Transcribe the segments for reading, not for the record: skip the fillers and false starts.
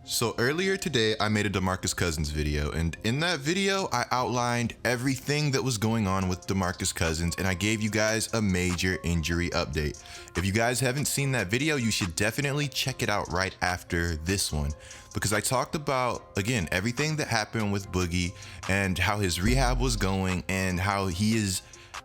So earlier today, I made a Demarcus Cousins video, and in that video, I outlined everything that was going on with Demarcus Cousins, and I gave you guys a major injury update. If you guys haven't seen that video, you should definitely check it out right after this one, because I talked about, again, everything that happened with Boogie and how his rehab was going and how he is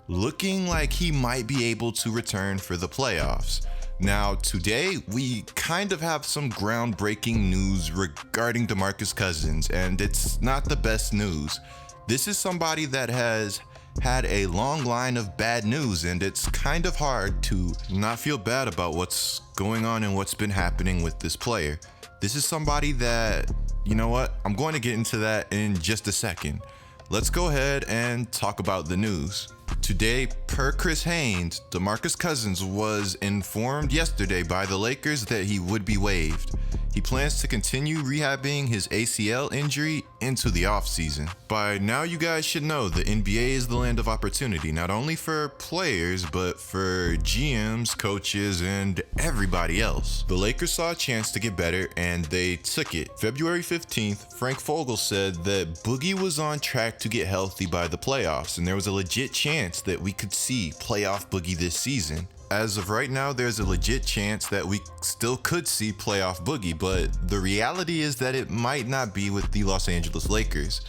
looking like he might be able to return for the playoffs. Now, today, we kind of have some groundbreaking news regarding Demarcus Cousins, and it's not the best news. This is somebody that has had a long line of bad news, and it's kind of hard to not feel bad about what's going on and what's been happening with this player. This is somebody that, you know what, I'm going to get into that in just a second. Let's go ahead and talk about the news. Today, per Chris Haynes, Demarcus Cousins was informed yesterday by the Lakers that he would be waived. He plans to continue rehabbing his ACL injury into the offseason. By now, you guys should know the NBA is the land of opportunity, not only for players, but for GMs, coaches, and everybody else. The Lakers saw a chance to get better, and they took it. February 15th, Frank Vogel said that Boogie was on track to get healthy by the playoffs, and there was a legit chance that we could see playoff Boogie this season. As of right now, there's a legit chance that we still could see playoff Boogie, but the reality is that it might not be with the Los Angeles Lakers.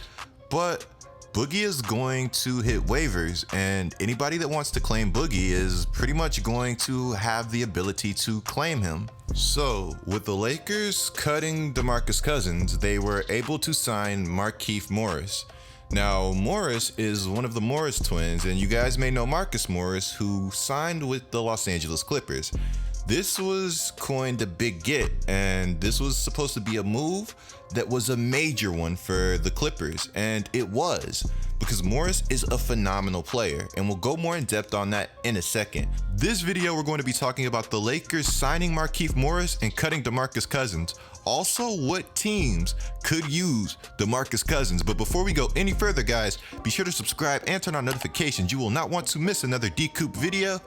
But Boogie is going to hit waivers, and anybody that wants to claim Boogie is pretty much going to have the ability to claim him. So, with the Lakers cutting Demarcus Cousins, they were able to sign Markieff Morris. Now, Morris is one of the Morris twins, and you guys may know Marcus Morris, who signed with the Los Angeles Clippers. This was coined a big get, and this was supposed to be a move that was a major one for the Clippers, and it was, because Morris is a phenomenal player, and we'll go more in depth on that in a second. This video, we're going to be talking about the Lakers signing Markieff Morris and cutting Demarcus Cousins. Also, what teams could use Demarcus Cousins. But before we go any further, guys, be sure to subscribe and turn on notifications. You will not want to miss another GETLIKECOOP video.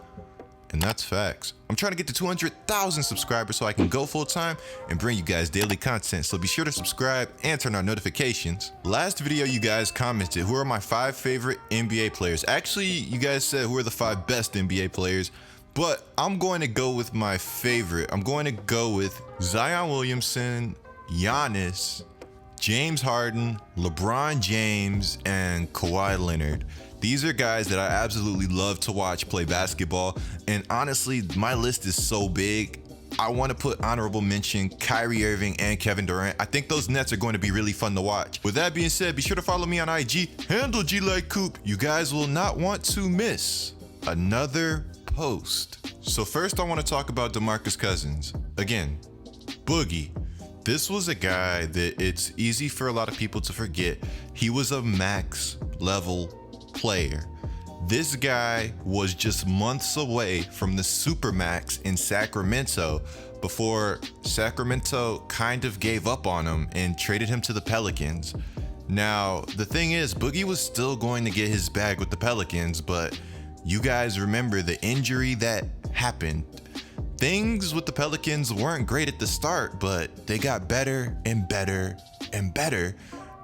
And that's facts. I'm trying to get to 200,000 subscribers so I can go full time and bring you guys daily content. So be sure to subscribe and turn on notifications. Last video, you guys commented, who are my 5 favorite NBA players? Actually, you guys said who are the 5 best NBA players. But I'm going to go with my favorite. I'm going to go with Zion Williamson, Giannis, James Harden, LeBron James, and Kawhi Leonard. These are guys that I absolutely love to watch play basketball. And honestly, my list is so big. I want to put honorable mention Kyrie Irving and Kevin Durant. I think those Nets are going to be really fun to watch. With that being said, be sure to follow me on IG, handle GETLIKECOOP. You guys will not want to miss another post. So first, I want to talk about Demarcus Cousins. Again, Boogie. This was a guy that it's easy for a lot of people to forget. He was a max level player. This guy was just months away from the Supermax in Sacramento before Sacramento kind of gave up on him and traded him to the Pelicans. Now, the thing is, Boogie was still going to get his bag with the Pelicans, but you guys remember the injury that happened. Things with the Pelicans weren't great at the start, but they got better and better and better.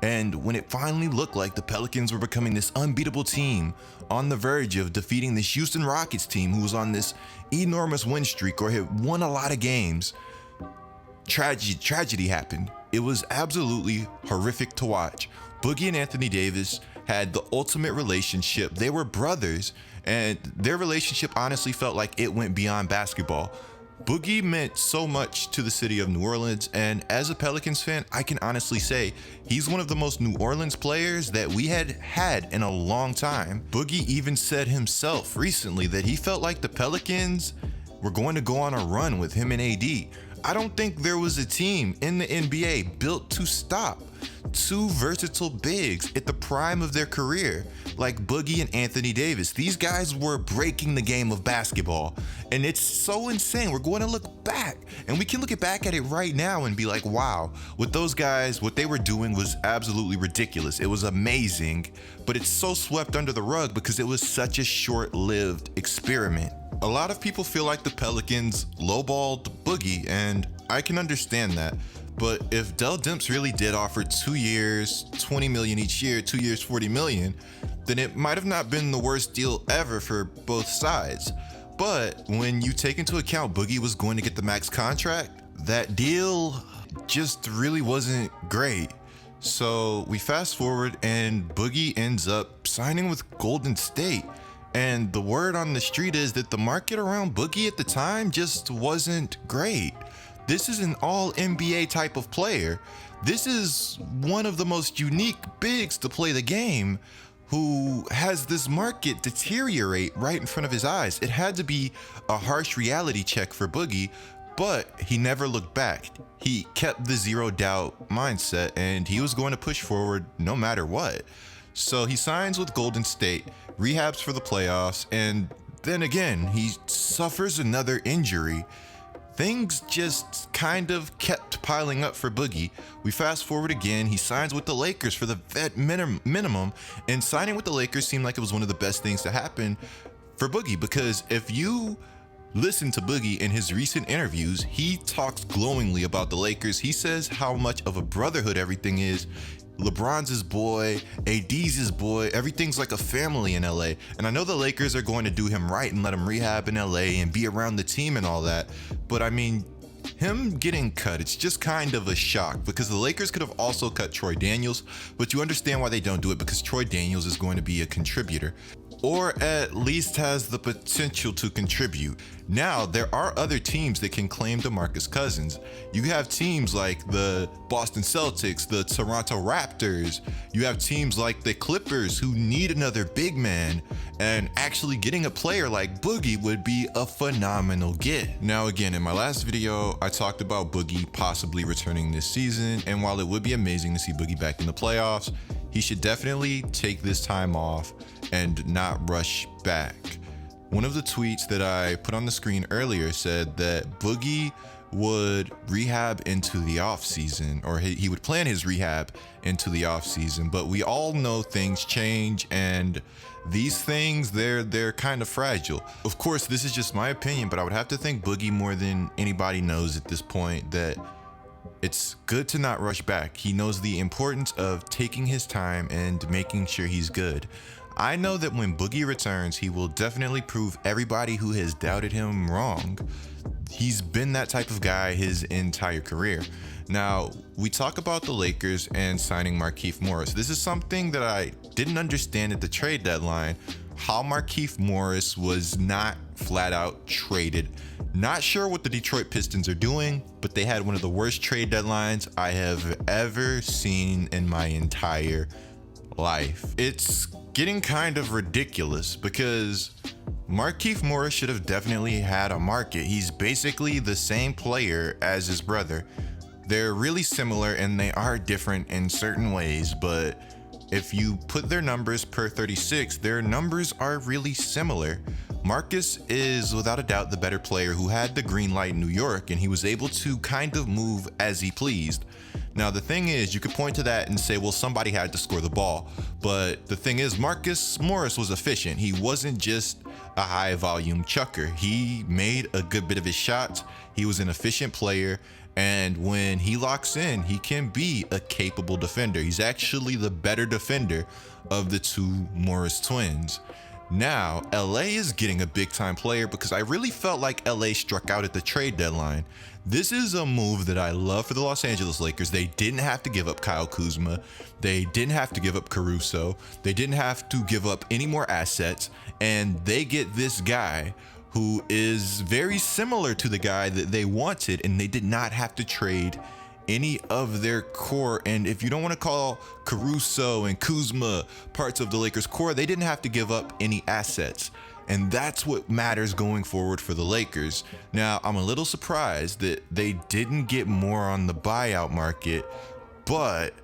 And when it finally looked like the Pelicans were becoming this unbeatable team on the verge of defeating this Houston Rockets team who was on this enormous win streak or had won a lot of games, tragedy happened. It was absolutely horrific to watch. Boogie and Anthony Davis had the ultimate relationship. They were brothers, and their relationship honestly felt like it went beyond basketball. Boogie meant so much to the city of New Orleans, and as a Pelicans fan, I can honestly say he's one of the most New Orleans players that we had in a long time. Boogie even said himself recently that he felt like the Pelicans were going to go on a run with him and AD. I don't think there was a team in the NBA built to stop 2 versatile bigs at the prime of their career, like Boogie and Anthony Davis. These guys were breaking the game of basketball, and it's so insane. We're going to look back, and we can look back at it right now and be like, wow, with those guys, what they were doing was absolutely ridiculous. It was amazing, but it's so swept under the rug because it was such a short-lived experiment. A lot of people feel like the Pelicans lowballed Boogie, and I can understand that. But if Dell Demps really did offer 2 years, 20 million each year, 2 years, 40 million, then it might have not been the worst deal ever for both sides. But when you take into account Boogie was going to get the max contract, that deal just really wasn't great. So we fast forward and Boogie ends up signing with Golden State. And the word on the street is that the market around Boogie at the time just wasn't great. This is an all NBA type of player. This is one of the most unique bigs to play the game who has this market deteriorate right in front of his eyes. It had to be a harsh reality check for Boogie, but he never looked back. He kept the zero doubt mindset and he was going to push forward no matter what. So he signs with Golden State, rehabs for the playoffs, and then again, he suffers another injury. Things just kind of kept piling up for Boogie. We fast forward again, he signs with the Lakers for the vet minimum, and signing with the Lakers seemed like it was one of the best things to happen for Boogie, because if you listen to Boogie in his recent interviews, he talks glowingly about the Lakers. He says how much of a brotherhood everything is. LeBron's his boy, AD's his boy, everything's like a family in LA. And I know the Lakers are going to do him right and let him rehab in LA and be around the team and all that. But I mean, him getting cut, it's just kind of a shock, because the Lakers could have also cut Troy Daniels, but you understand why they don't do it, because Troy Daniels is going to be a contributor, or at least has the potential to contribute. Now, there are other teams that can claim Demarcus Cousins. You have teams like the Boston Celtics, the Toronto Raptors. You have teams like the Clippers who need another big man, and actually getting a player like Boogie would be a phenomenal get. Now, again, in my last video, I talked about Boogie possibly returning this season, and while it would be amazing to see Boogie back in the playoffs, he should definitely take this time off and not rush back. One of the tweets that I put on the screen earlier said that Boogie would rehab into the off season, or he would plan his rehab into the off season, but we all know things change, and these things, they're kind of fragile. Of course, this is just my opinion, but I would have to think Boogie more than anybody knows at this point that it's good to not rush back. He knows the importance of taking his time and making sure he's good. I know that when Boogie returns, he will definitely prove everybody who has doubted him wrong. He's been that type of guy his entire career. Now, we talk about the Lakers and signing Markieff Morris. This is something that I didn't understand at the trade deadline, how Markieff Morris was not flat out traded. Not sure what the Detroit Pistons are doing, but they had one of the worst trade deadlines I have ever seen in my entire life. It's getting kind of ridiculous because Markieff Morris should have definitely had a market. He's basically the same player as his brother. They're really similar and they are different in certain ways, but if you put their numbers per 36, their numbers are really similar. Marcus is without a doubt the better player who had the green light in New York, and he was able to kind of move as he pleased. Now, the thing is, you could point to that and say, well, somebody had to score the ball. But the thing is, Marcus Morris was efficient. He wasn't just a high volume chucker. He made a good bit of his shots. He was an efficient player. And when he locks in, he can be a capable defender. He's actually the better defender of the two Morris twins. Now, LA is getting a big time player because I really felt like LA struck out at the trade deadline. This is a move that I love for the Los Angeles Lakers. They didn't have to give up Kyle Kuzma. They didn't have to give up Caruso. They didn't have to give up any more assets. And they get this guy who is very similar to the guy that they wanted, and they did not have to trade any of their core. And if you don't want to call Caruso and Kuzma parts of the Lakers core, they didn't have to give up any assets. And that's what matters going forward for the Lakers. Now, I'm a little surprised that they didn't get more on the buyout market, but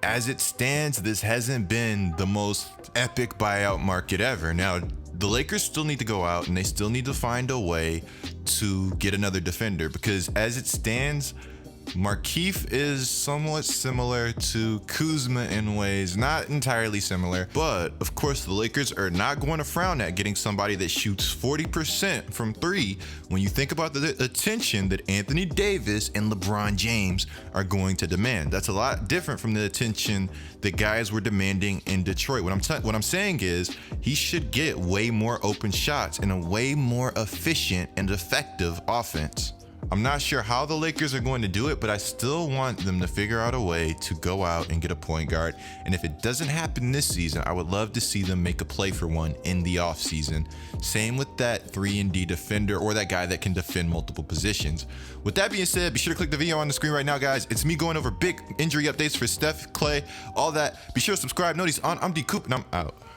as it stands, this hasn't been the most epic buyout market ever. Now, the Lakers still need to go out and they still need to find a way to get another defender, because as it stands, Markieff is somewhat similar to Kuzma in ways, not entirely similar, but of course the Lakers are not going to frown at getting somebody that shoots 40% from three when you think about the attention that Anthony Davis and LeBron James are going to demand. That's a lot different from the attention that guys were demanding in Detroit. What I'm saying is he should get way more open shots and a way more efficient and effective offense. I'm not sure how the Lakers are going to do it, but I still want them to figure out a way to go out and get a point guard. And if it doesn't happen this season, I would love to see them make a play for one in the offseason. Same with that 3-and-D defender or that guy that can defend multiple positions. With that being said, be sure to click the video on the screen right now, guys. It's me going over big injury updates for Steph, Clay, all that. Be sure to subscribe. Notice I'm DCoop and I'm out.